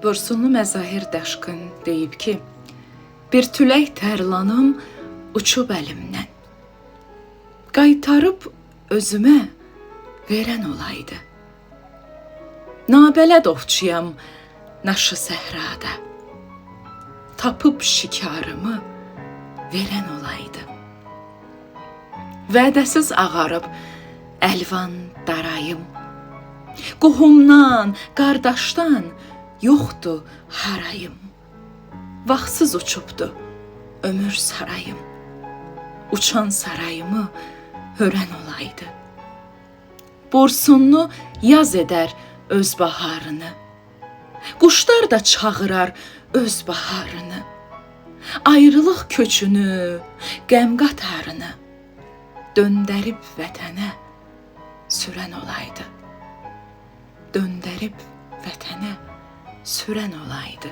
Börsunlu Məzahir Daşkın deyib ki, bir tülək tərlanım uçub əlimdən. Qaytarıb özümə verən olaydı. Nabələd ovçuyam naşı səhrada. Tapıb şikarımı verən olaydı. Vədəsiz ağarıb əlvan darayım. Qohumdan, qardaşdan yoxdur harayım. Vaxtsız uçubdu ömür sarayım. Uçan sarayımı hörən olaydı. Borsunlu yaz edər öz baharını. Quşlar da çağırar öz baharını. Ayrılıq köçünü, qəm qatarını döndərib vətənə sürən olaydı. Döndərib vətənə sürən olaydı.